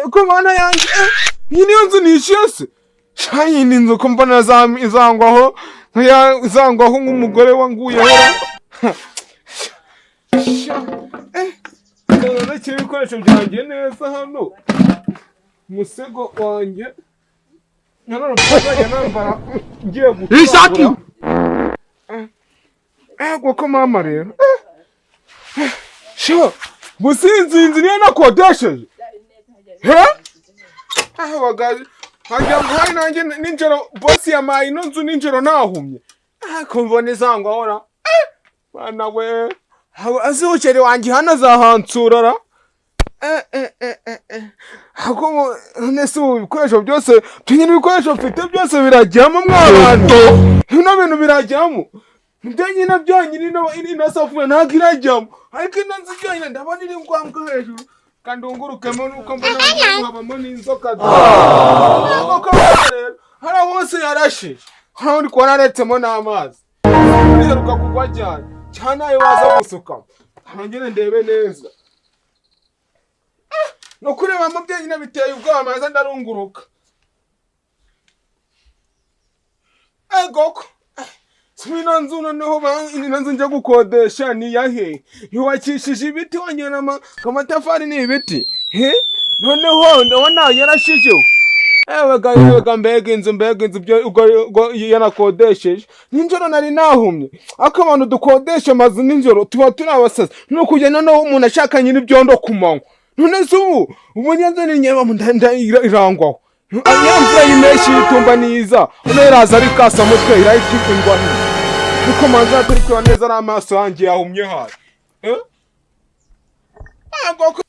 ko mana yanjye iyi niyo nzu nishyuye se shayi ni inzu ko mbona izangwaho nk'umugore wanguyeho ndabona kiri ibikoresho byanjye neza hano umusego wanjye nanone twazajya nambara ngiye gutwara ko mama rero gusa iyi nzu niyo nakodesheje bagaje hajya ngo hari nanjye ninjoro bosi yamaye ino nzu ninjoro nahumye ko mbona izangwahora bana we azukere wanjye hano azahansurara hako nese ibikoresho byose tunyine ibikoresho mfite byose birajyamo mwabantu bino bintu birajyamo byonyine inasafuriya ntabwo irajyamo ariko ino nzu byonyine ndabona iri ngombwa hejuru kandi ungurukemo nuko mbona habamo n'inzoka hariya hose yarashe hariya uri kubona aretsemo n'amazi uriheruka kugwa cyane ayo waza gusukamo hanyine ndebe neza no kurebamo byonyine biteye ubwoba amazi ndarunguruka egoko ino nzu noneho ino nzu njya gukodesha ni iyahe yubakishije ibiti wongera amatafari ni ibiti noneho ndabona yarashijeho mbega inzu ubwo yanakodesheje ninjoro nari nahumye ariko abantu dukodesha amazu ninjoro tuba turi abasazi ni ukugenda noneho umuntu ashakanye n'ibyondo ku manywa none se ubu nyanza ni nyeba irangwaho ya mvura y'impeshyi y'itumba niza noneho iraza ari kasamutwe irahita ingwa niko manzi atari kureba neza n'amaso yanjye yahumye hayi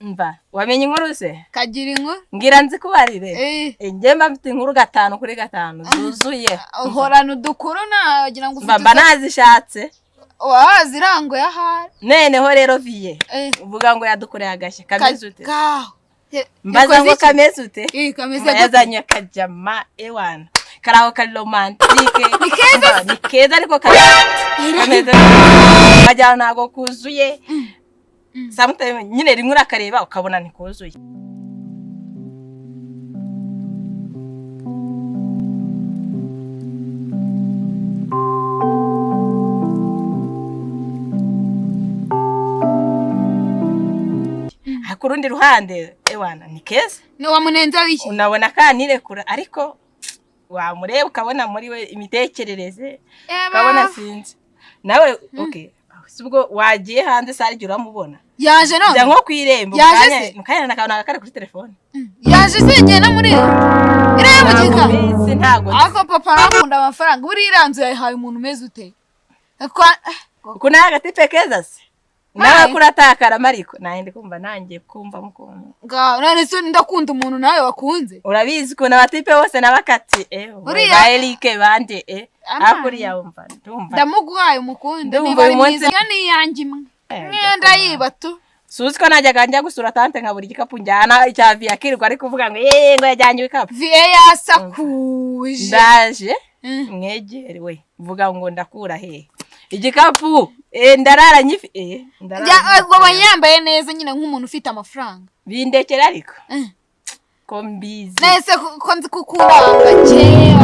mva wamenye inkuru se kagira inkuru ngira nzi kubarire njye mfite inkuru 5 kuri 5 zuzuye uhorana udukuru nagira ngo ufite mba nazishatse wazirangoye ahari neneho rero viye uvuga ngo yadukoreye agashya kameze ute mbaza ngo kameze ute kameze yazanye akajama ewana karaho kari romantike ni keza ariko kameze bajyana ntago kuzuye samutse nyine rimwe urakareba ukabona ntikuzuye hakurundi ruhande ewana ni keza ni wamunenza wiki unabona kanirekura ariko wamureba ukabona muri we imitekerereze ukabona sinzi nawe okay subwo wagiye hanze sarije uramubona yaje none bya nko kwirembo mukanya nakabona kare kuri telefone yaje sengena muri ire mugika si ntago ako papa arakunda amafaranga uri iranzu yahaye umuntu meze ute kuna agatipe keza se nawe kuratakara mariko nandi kumva nanjye kumva mukuntu none se ndakunda umuntu nawe wakunze urabizi ko nabatipe bose nabakati uriya Erike bande akuri yumva ndumva ndamuguhaye umukunde niba ari mwiza yani yanjye imwe mwenda yibatu suzi ko najyaga njya gusura tante nkabura igikapu njyana icya via kirirwa ariko uvuga ngo ngo yajyanye ibikapu via yasakuje ndaje mwegere we vuga ngo ndakura he igikapu ndarara nyifi ndarara wabanyambaye neza nyine nk'umuntu ufite amafaranga bindekera ariko ko mbizi nese ko nzi kukuranga cye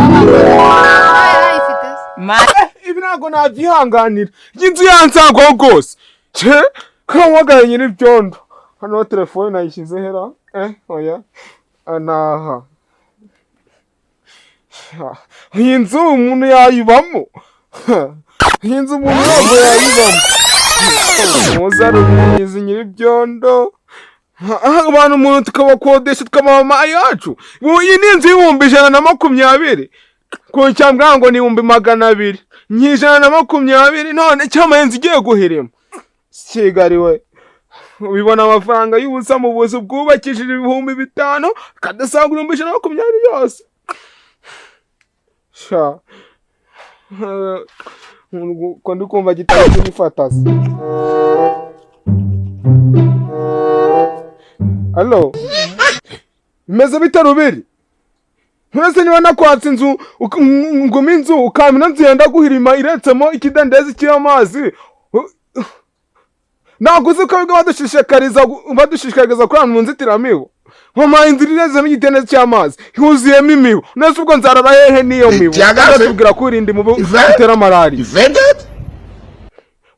ibi ntago nabyihanganira inzu yansangwaho rwose cye kamwagaye nyiri ibyondo hano telefone nayishyize hera oya anaha iyi nzu umuntu yayibamo iyi nzu umuntu ntabwo yayibamo muzarubizi nyiri ibyondo abantu umuntu tukabakodesha tukamama ayacu iyi ni inzu y'ibihumbi 120 ku cyambwa ngo ni 200 120 none cyama inzu igiye guhirema Kigali we ubibona amafaranga y'ubusa mu buzu bwubakishije 5,000 kadasanga 120 yose sha ko ndikumva gitari cy'ifatasi Allo Meze bitarubiri Mwese niba nakwatse inzu ngumi inzu ukamina nzu yenda guhirima iretsemo ikidendezi cy'amazi naguze ko biga badushishikariza kuri mu nzitiramibu wampaye inzira inezemo igitenesi cy'amazi huzuyemo imibu nese ubwo nzarara hehe n'iyo mibu tubwira ko urinda imibu itera malariya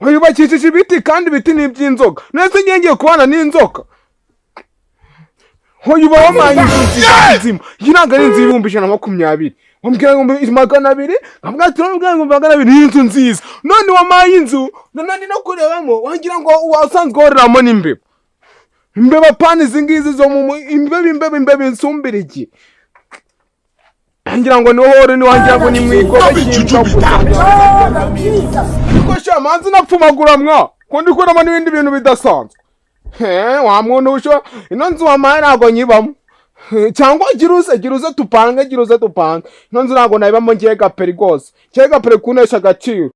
wayubakishije ibiti kandi ibiti ni iby'inzoka nese ngiye kubana n'inzoka hoyuba wampaye inzu nzima iyi ntabwo ari inzu y'ibihumbi 120 wambwira ngo 200 nkabwira ati nubwo ngo 200 iyi nzu nziza none wampaye inzu none no kurebamo wagira ngo wasanzwe woreramo n'imbeba imbeba pani zingizi zo mu imbeba insumbiriki ngira ngo niho hore ni wangira ngo ni mwiko ko shamanzi napfumagura mwa ko ndikoramo n'ibindi bintu bidasanzwe wa muntu usho ino nzu wampaye ntago nyibamo cyangwa giruze tupange ino nzu ntago nayibamo ngiye gaperi rwose ngiye gaperi kunesha agaciro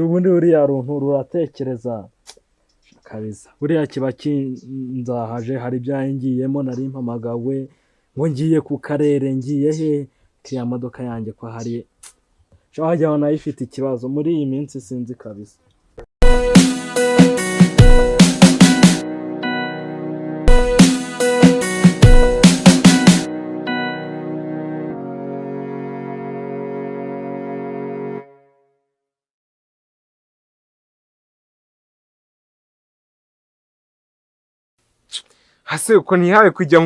ubundi uriya runtu ruratekereza kabisa buriya kiba kinzahaje hari ibyangiyemo nari mpamagawe ngo ngiye ku karere ngiye he kiriya modoka yanjye ko hari wajya wana ifite ikibazo muri iyi minsi sinzi kabisa hase uko ntihawe kujya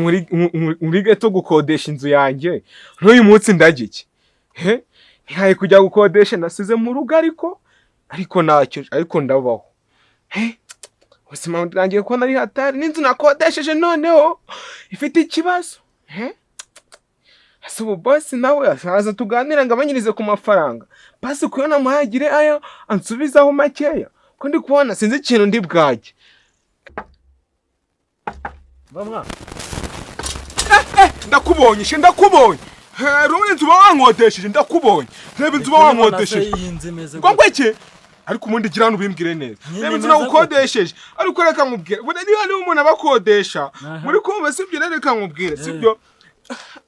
muri gato gukodesha inzu yanjye n'uyu munsi ndagike ntihaye kujya gukodesha nasize mu rugo ariko ntacyo ariko ndabaho ubuzima bwanjye ko nari hatari n'inzu nakodesheje noneho ifite ikibazo hase ubu bosi nawe araza tuganira ngo abanyirize ku mafaranga basi kuyo namuhagire ayo ansubizaho makeya ko ndi kubona sinzi ikintu ndi bwajye bamwa ndakubonye rero inzu wankodesheje ndakubonye reba inzu wankodesheje ngo ngweke ariko umundi gira nubimbwire neza reba inzu nagukodesheje ariko reka nkubwire bune niba ari umuntu abakodesha muri kumva sibyo reka nkubwire sibyo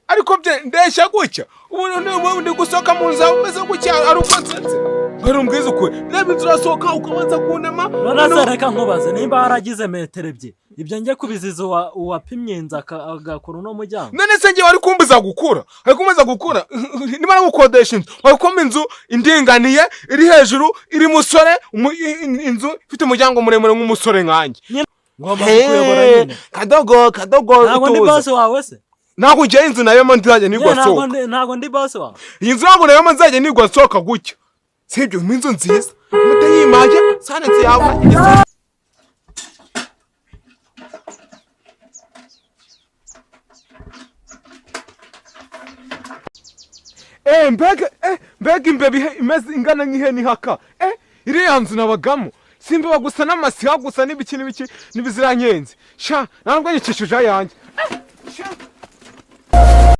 ariko bye ndesha gutya ubu ndi gusoka mu nzu umeze gutya ari uko nsenze ngarumbwiza ukwe reba inzu urasohoka ukabanza kunama reka nkubaze nimba haragize metero ebyiri ibyo njye kubiziza uwapimye inzu agakora uno muryango none se ngiye wari kumbuza gukura niba nagukodesha inzu wari kumva inzu indinganiye iri hejuru iri musore inzu ifite umuryango muremure nk'umusore nkanjye ngomba kuyobora nyine kadogo ntabwo ndi boss wawe se ntabwo ujyayo inzu nayo mo nzajya nigwa soka ntabwo ndi boss wawe iyi nzu ntabwo nayo mo nzajya nigwa soka gutya sibyo inzu nziza mutayimaje sanetse yawe mbega imbeba imeze ingana nk'ihene ihaka iriya nzu nabagamo simba gusa n'amasiha gusa n'ibiki n'ibiziranyenzi sha ntabwo yicishije ayanjye sha